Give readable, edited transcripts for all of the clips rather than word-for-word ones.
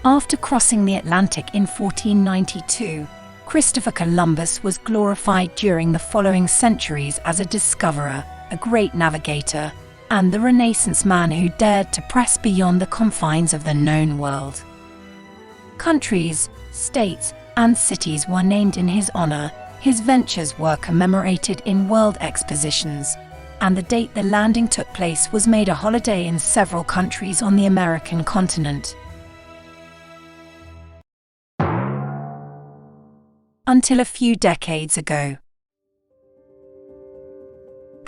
After crossing the Atlantic in 1492, Christopher Columbus was glorified during the following centuries as a discoverer, a great navigator, and the Renaissance man who dared to press beyond the confines of the known world. Countries, states, and cities were named in his honor, his ventures were commemorated in world expositions, and the date the landing took place was made a holiday in several countries on the American continent. Until a few decades ago.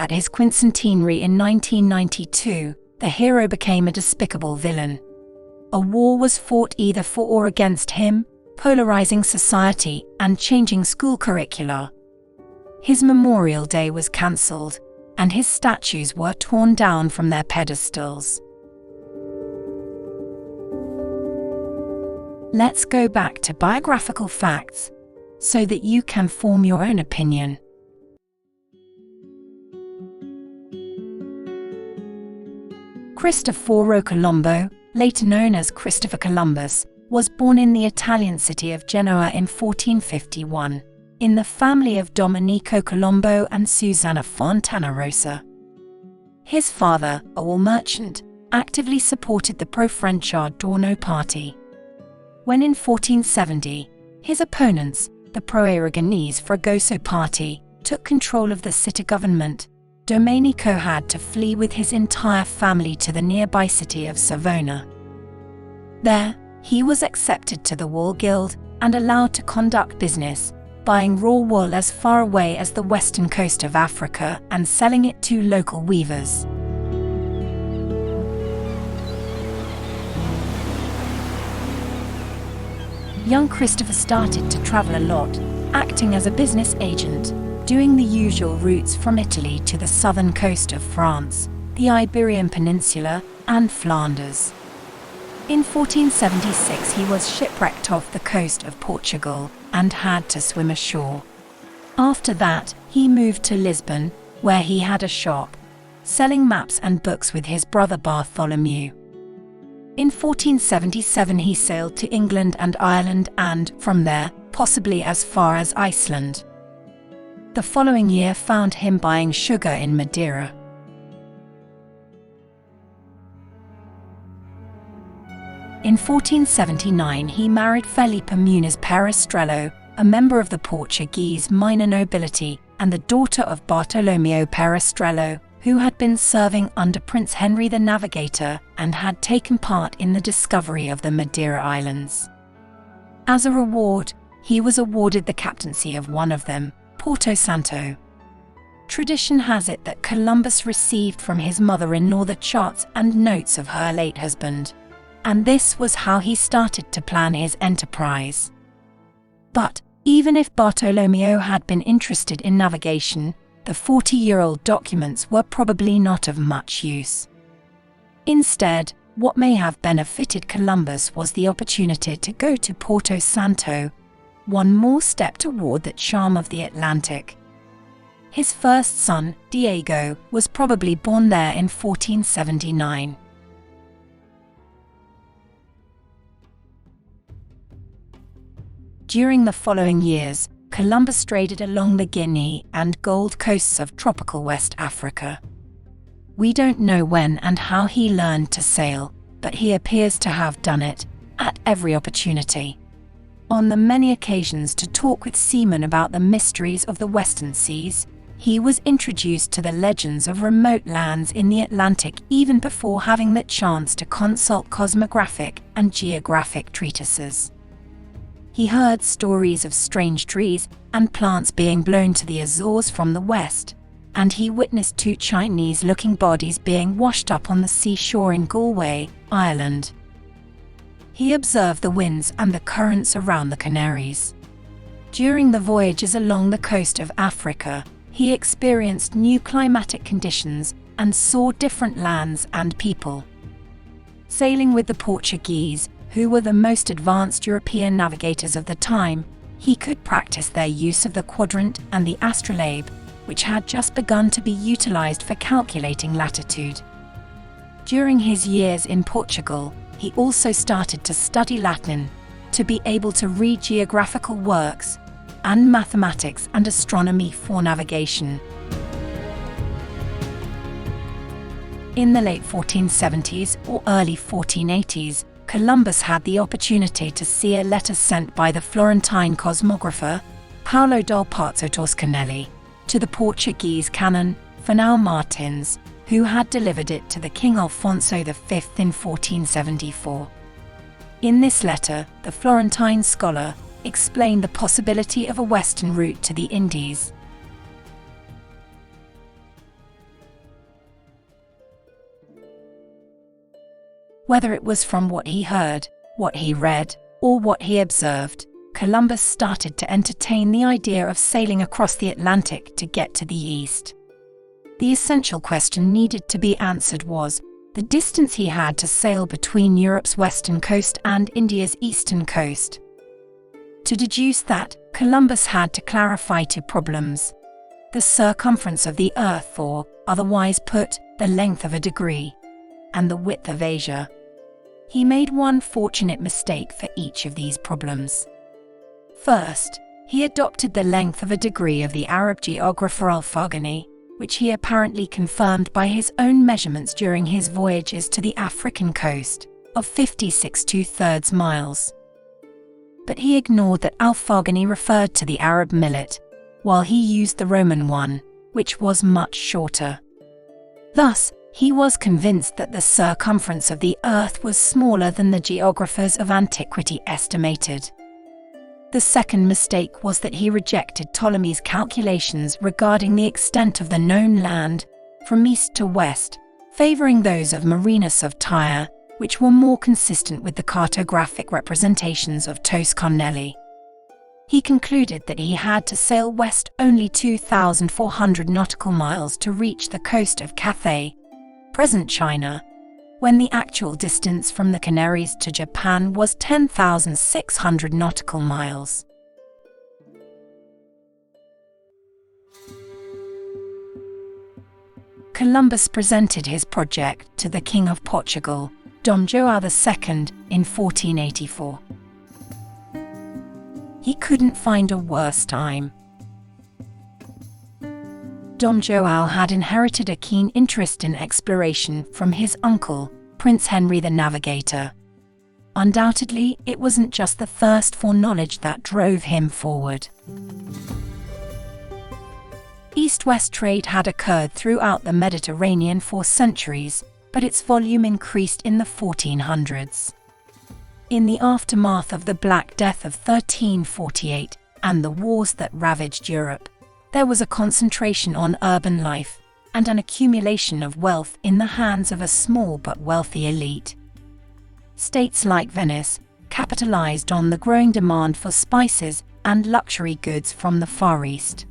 At his quincentenary in 1992, the hero became a despicable villain. A war was fought either for or against him, polarizing society and changing school curricula. His Memorial Day was cancelled, and his statues were torn down from their pedestals. Let's go back to biographical facts, so that you can form your own opinion. Cristoforo Colombo, later known as Christopher Columbus, was born in the Italian city of Genoa in 1451, in the family of Domenico Colombo and Susanna Fontanarosa. His father, a wool merchant, actively supported the pro-French Adorno party. When in 1470, his opponents, the pro-Aragonese Fragoso party, took control of the city government, Domenico had to flee with his entire family to the nearby city of Savona. There, he was accepted to the Wool Guild and allowed to conduct business, buying raw wool as far away as the western coast of Africa and selling it to local weavers. Young Christopher started to travel a lot, acting as a business agent, doing the usual routes from Italy to the southern coast of France, the Iberian Peninsula, and Flanders. In 1476 he was shipwrecked off the coast of Portugal and had to swim ashore. After that, he moved to Lisbon, where he had a shop, selling maps and books with his brother Bartholomew. In 1477 he sailed to England and Ireland and, from there, possibly as far as Iceland. The following year found him buying sugar in Madeira. In 1479 he married Felipa Muniz Perestrello, a member of the Portuguese minor nobility, and the daughter of Bartolomeo Perestrello, who had been serving under Prince Henry the Navigator and had taken part in the discovery of the Madeira Islands. As a reward, he was awarded the captaincy of one of them, Porto Santo. Tradition has it that Columbus received from his mother-in-law the charts and notes of her late husband, and this was how he started to plan his enterprise. But, even if Bartolomeo had been interested in navigation, the 40-year-old documents were probably not of much use. Instead, what may have benefited Columbus was the opportunity to go to Porto Santo, one more step toward the charm of the Atlantic. His first son, Diego, was probably born there in 1479. During the following years, Columbus traded along the Guinea and Gold Coasts of tropical West Africa. We don't know when and how he learned to sail, but he appears to have done it, at every opportunity. On the many occasions to talk with seamen about the mysteries of the Western Seas, he was introduced to the legends of remote lands in the Atlantic even before having the chance to consult cosmographic and geographic treatises. He heard stories of strange trees and plants being blown to the Azores from the west, and he witnessed two Chinese-looking bodies being washed up on the seashore in Galway, Ireland. He observed the winds and the currents around the Canaries. During the voyages along the coast of Africa, he experienced new climatic conditions and saw different lands and people. Sailing with the Portuguese, who were the most advanced European navigators of the time, he could practice their use of the quadrant and the astrolabe, which had just begun to be utilized for calculating latitude. During his years in Portugal, he also started to study Latin, to be able to read geographical works, and mathematics and astronomy for navigation. In the late 1470s or early 1480s, Columbus had the opportunity to see a letter sent by the Florentine cosmographer, Paulo del Parzo Toscanelli, to the Portuguese canon, Fernão Martins, who had delivered it to the King Alfonso V in 1474. In this letter, the Florentine scholar explained the possibility of a western route to the Indies. Whether it was from what he heard, what he read, or what he observed, Columbus started to entertain the idea of sailing across the Atlantic to get to the east. The essential question needed to be answered was the distance he had to sail between Europe's western coast and India's eastern coast. To deduce that, Columbus had to clarify two problems: the circumference of the Earth, or, otherwise put, the length of a degree, and the width of Asia. He made one fortunate mistake for each of these problems. First, he adopted the length of a degree of the Arab geographer Al-Farghani, which he apparently confirmed by his own measurements during his voyages to the African coast, of 56 2/3 miles. But he ignored that Al-Farghani referred to the Arab millet, while he used the Roman one, which was much shorter. Thus, he was convinced that the circumference of the Earth was smaller than the geographers of antiquity estimated. The second mistake was that he rejected Ptolemy's calculations regarding the extent of the known land, from east to west, favoring those of Marinus of Tyre, which were more consistent with the cartographic representations of Toscanelli. He concluded that he had to sail west only 2,400 nautical miles to reach the coast of Cathay, present China, when the actual distance from the Canaries to Japan was 10,600 nautical miles. Columbus presented his project to the King of Portugal, Dom João II, in 1484. He couldn't find a worse time. Dom João had inherited a keen interest in exploration from his uncle, Prince Henry the Navigator. Undoubtedly, it wasn't just the thirst for knowledge that drove him forward. East-west trade had occurred throughout the Mediterranean for centuries, but its volume increased in the 1400s. In the aftermath of the Black Death of 1348 and the wars that ravaged Europe, there was a concentration on urban life and an accumulation of wealth in the hands of a small but wealthy elite. States like Venice capitalized on the growing demand for spices and luxury goods from the Far East.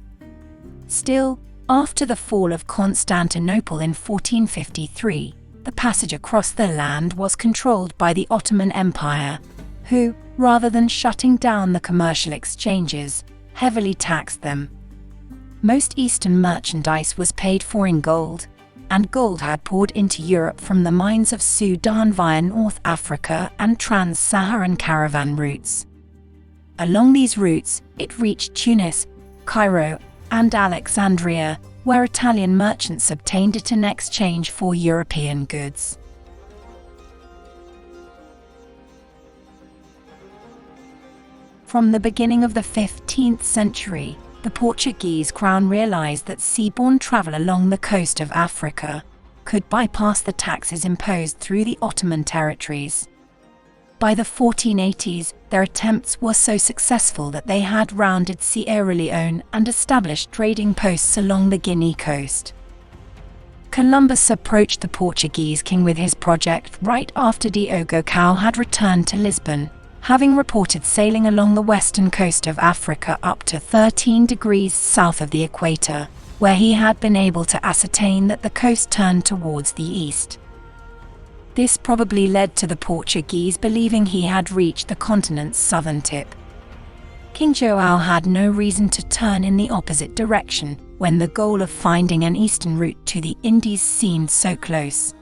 Still, after the fall of Constantinople in 1453, the passage across the land was controlled by the Ottoman Empire, who, rather than shutting down the commercial exchanges, heavily taxed them. Most Eastern merchandise was paid for in gold, and gold had poured into Europe from the mines of Sudan via North Africa and trans-Saharan caravan routes. Along these routes, it reached Tunis, Cairo, and Alexandria, where Italian merchants obtained it in exchange for European goods. From the beginning of the 15th century, the Portuguese crown realized that seaborne travel along the coast of Africa could bypass the taxes imposed through the Ottoman territories. By the 1480s, their attempts were so successful that they had rounded Sierra Leone and established trading posts along the Guinea coast. Columbus approached the Portuguese king with his project right after Diogo Cao had returned to Lisbon, having reported sailing along the western coast of Africa up to 13 degrees south of the equator, where he had been able to ascertain that the coast turned towards the east. This probably led to the Portuguese believing he had reached the continent's southern tip. King João had no reason to turn in the opposite direction when the goal of finding an eastern route to the Indies seemed so close.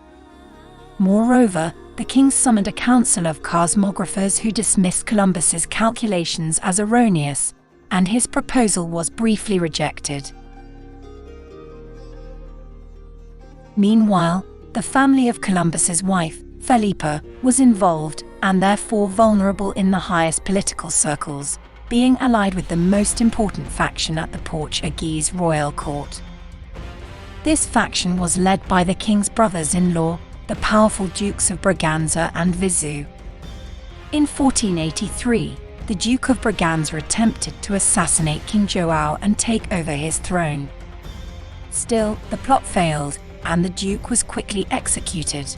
Moreover, the king summoned a council of cosmographers who dismissed Columbus's calculations as erroneous, and his proposal was briefly rejected. Meanwhile, the family of Columbus's wife, Felipa, was involved, and therefore vulnerable in the highest political circles, being allied with the most important faction at the Portuguese royal court. This faction was led by the king's brothers-in-law, the powerful Dukes of Braganza and Viseu. In 1483, the Duke of Braganza attempted to assassinate King João and take over his throne. Still, the plot failed, and the Duke was quickly executed.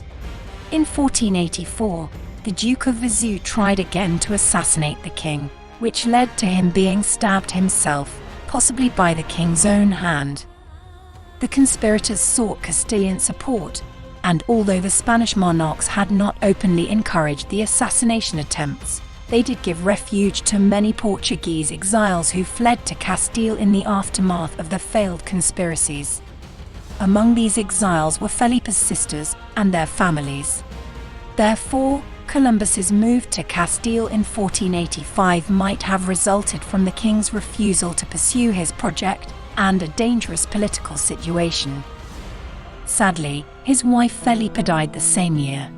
In 1484, the Duke of Viseu tried again to assassinate the king, which led to him being stabbed himself, possibly by the king's own hand. The conspirators sought Castilian support, and although the Spanish monarchs had not openly encouraged the assassination attempts, they did give refuge to many Portuguese exiles who fled to Castile in the aftermath of the failed conspiracies. Among these exiles were Felipe's sisters and their families. Therefore, Columbus's move to Castile in 1485 might have resulted from the king's refusal to pursue his project and a dangerous political situation. Sadly, his wife Felipa died the same year.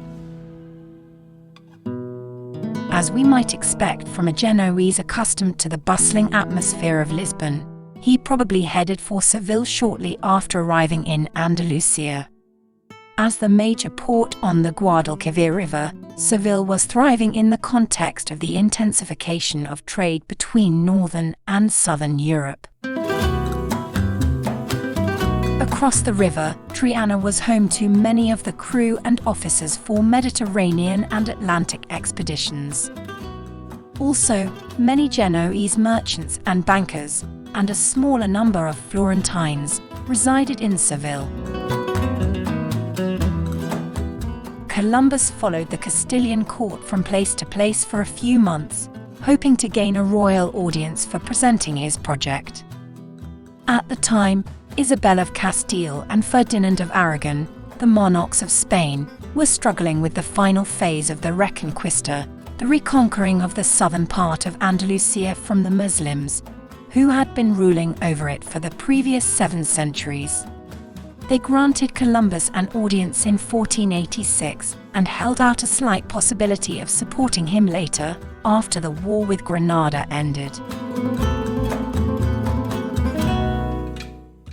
As we might expect from a Genoese accustomed to the bustling atmosphere of Lisbon, he probably headed for Seville shortly after arriving in Andalusia. As the major port on the Guadalquivir River, Seville was thriving in the context of the intensification of trade between northern and southern Europe. Across the river, Triana was home to many of the crew and officers for Mediterranean and Atlantic expeditions. Also, many Genoese merchants and bankers, and a smaller number of Florentines, resided in Seville. Columbus followed the Castilian court from place to place for a few months, hoping to gain a royal audience for presenting his project. At the time, Isabel of Castile and Ferdinand of Aragon, the monarchs of Spain, were struggling with the final phase of the Reconquista, the reconquering of the southern part of Andalusia from the Muslims, who had been ruling over it for the previous 7 centuries. They granted Columbus an audience in 1486 and held out a slight possibility of supporting him later, after the war with Granada ended.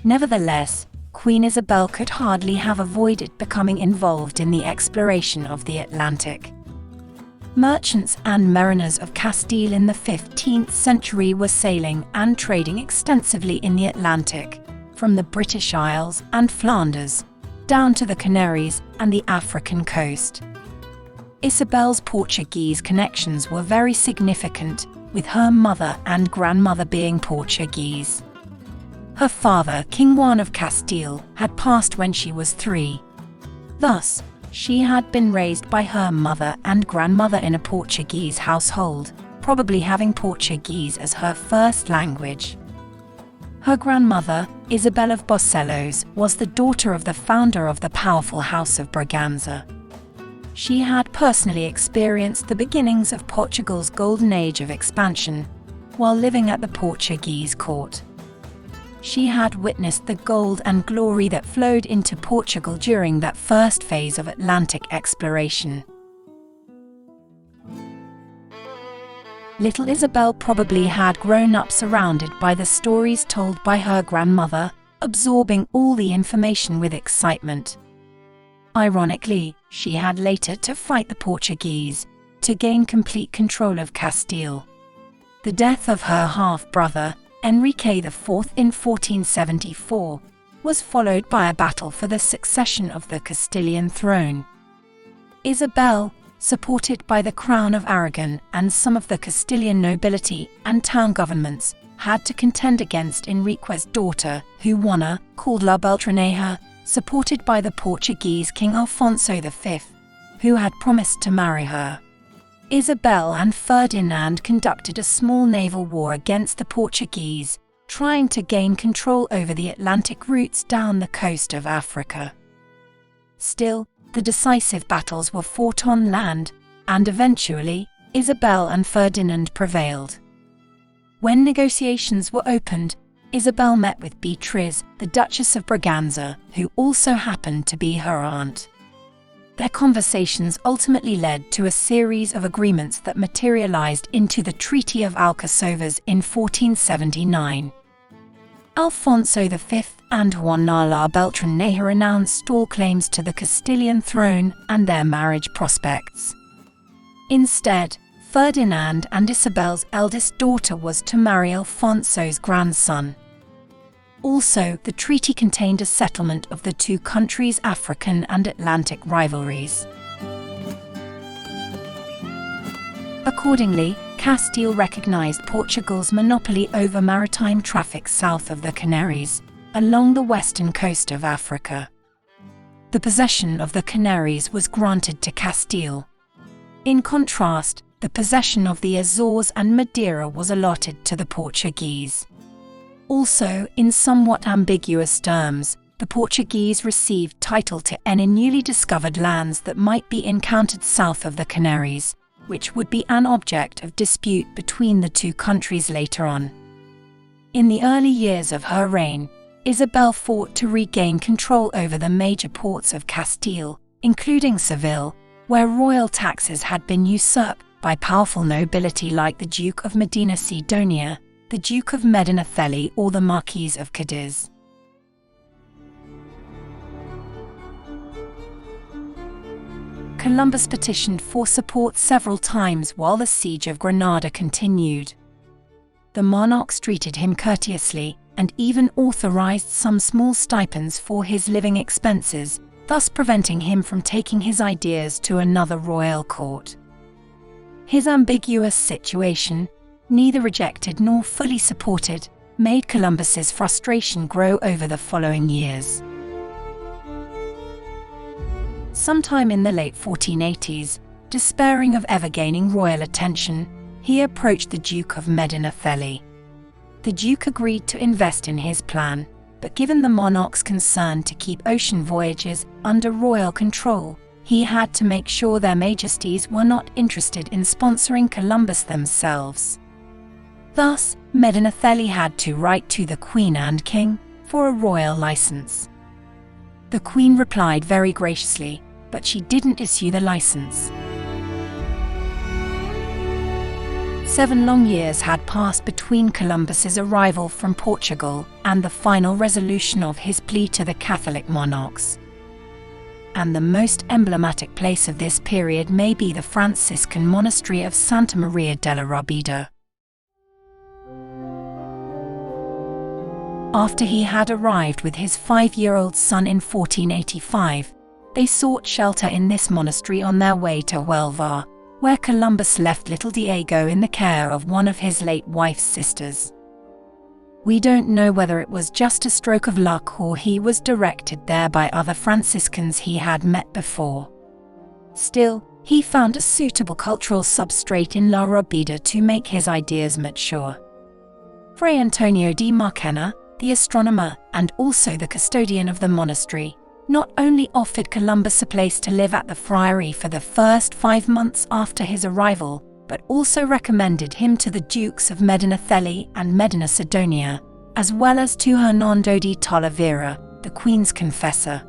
Nevertheless, Queen Isabel could hardly have avoided becoming involved in the exploration of the Atlantic. Merchants and mariners of Castile in the 15th century were sailing and trading extensively in the Atlantic, from the British Isles and Flanders, down to the Canaries and the African coast. Isabel's Portuguese connections were very significant, with her mother and grandmother being Portuguese. Her father, King Juan of Castile, had passed when she was 3. Thus, she had been raised by her mother and grandmother in a Portuguese household, probably having Portuguese as her first language. Her grandmother, Isabel of Barcelos, was the daughter of the founder of the powerful House of Braganza. She had personally experienced the beginnings of Portugal's golden age of expansion, while living at the Portuguese court. She had witnessed the gold and glory that flowed into Portugal during that first phase of Atlantic exploration. Little Isabel probably had grown up surrounded by the stories told by her grandmother, absorbing all the information with excitement. Ironically, she had later to fight the Portuguese, to gain complete control of Castile. The death of her half-brother, Enrique IV in 1474, was followed by a battle for the succession of the Castilian throne. Isabel, supported by the Crown of Aragon and some of the Castilian nobility and town governments, had to contend against Enrique's daughter, Juana, called La Beltraneja, supported by the Portuguese King Alfonso V, who had promised to marry her. Isabel and Ferdinand conducted a small naval war against the Portuguese, trying to gain control over the Atlantic routes down the coast of Africa. Still, the decisive battles were fought on land, and eventually, Isabel and Ferdinand prevailed. When negotiations were opened, Isabel met with Beatriz, the Duchess of Braganza, who also happened to be her aunt. Their conversations ultimately led to a series of agreements that materialized into the Treaty of Alcasovas in 1479. Alfonso V and Juana Beltrán renounced all claims to the Castilian throne and their marriage prospects. Instead, Ferdinand and Isabel's eldest daughter was to marry Alfonso's grandson. Also, the treaty contained a settlement of the two countries' African and Atlantic rivalries. Accordingly, Castile recognized Portugal's monopoly over maritime traffic south of the Canaries, along the western coast of Africa. The possession of the Canaries was granted to Castile. In contrast, the possession of the Azores and Madeira was allotted to the Portuguese. Also, in somewhat ambiguous terms, the Portuguese received title to any newly discovered lands that might be encountered south of the Canaries, which would be an object of dispute between the two countries later on. In the early years of her reign, Isabel fought to regain control over the major ports of Castile, including Seville, where royal taxes had been usurped by powerful nobility like the Duke of Medina Sidonia, the Duke of Medinaceli, or the Marquis of Cadiz. Columbus petitioned for support several times while the siege of Granada continued. The monarchs treated him courteously and even authorized some small stipends for his living expenses, thus preventing him from taking his ideas to another royal court. His ambiguous situation, neither rejected nor fully supported, made Columbus's frustration grow over the following years. Sometime in the late 1480s, despairing of ever gaining royal attention, he approached the Duke of Medinaceli. The Duke agreed to invest in his plan, but given the monarch's concern to keep ocean voyages under royal control, he had to make sure their majesties were not interested in sponsoring Columbus themselves. Thus, Medinaceli had to write to the Queen and King for a royal license. The Queen replied very graciously, but she didn't issue the license. 7 long years had passed between Columbus's arrival from Portugal and the final resolution of his plea to the Catholic monarchs. And the most emblematic place of this period may be the Franciscan monastery of Santa Maria della Rabida. After he had arrived with his 5-year-old son in 1485, they sought shelter in this monastery on their way to Huelva, where Columbus left little Diego in the care of one of his late wife's sisters. We don't know whether it was just a stroke of luck or he was directed there by other Franciscans he had met before. Still, he found a suitable cultural substrate in La Rabida to make his ideas mature. Fray Antonio de Marchena, the astronomer and also the custodian of the monastery, not only offered Columbus a place to live at the friary for the first 5 months after his arrival, but also recommended him to the Dukes of Medinaceli and Medina Sidonia, as well as to Hernando de Talavera, the Queen's confessor.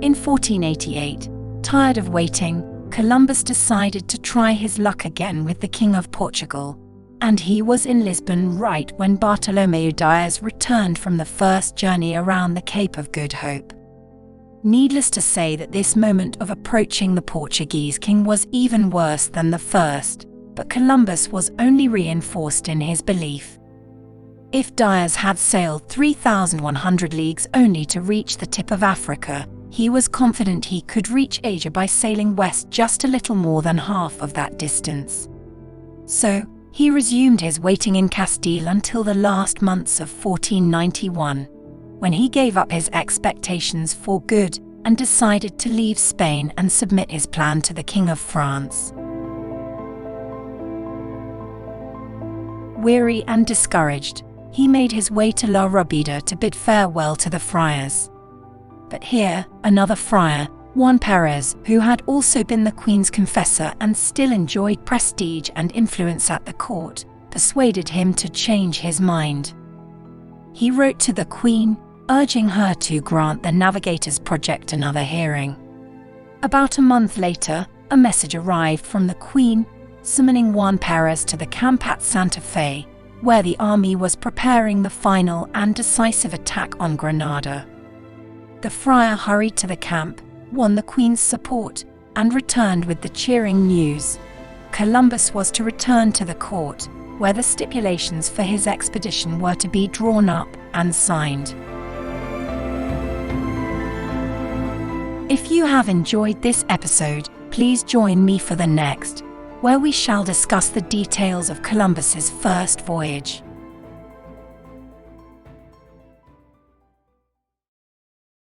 In 1488, tired of waiting, Columbus decided to try his luck again with the King of Portugal, and he was in Lisbon right when Bartolomeu Dias returned from the first journey around the Cape of Good Hope. Needless to say that this moment of approaching the Portuguese king was even worse than the first, but Columbus was only reinforced in his belief. If Dias had sailed 3,100 leagues only to reach the tip of Africa, he was confident he could reach Asia by sailing west just a little more than half of that distance. So, he resumed his waiting in Castile until the last months of 1491, when he gave up his expectations for good and decided to leave Spain and submit his plan to the King of France. Weary and discouraged, he made his way to Labrado to bid farewell to the friars. But here, another friar, Juan Perez, who had also been the Queen's confessor and still enjoyed prestige and influence at the court, persuaded him to change his mind. He wrote to the Queen, urging her to grant the Navigators Project another hearing. About a month later, a message arrived from the Queen, summoning Juan Perez to the camp at Santa Fe, where the army was preparing the final and decisive attack on Granada. The friar hurried to the camp, won the Queen's support, and returned with the cheering news. Columbus was to return to the court, where the stipulations for his expedition were to be drawn up and signed. If you have enjoyed this episode, please join me for the next, where we shall discuss the details of Columbus's first voyage.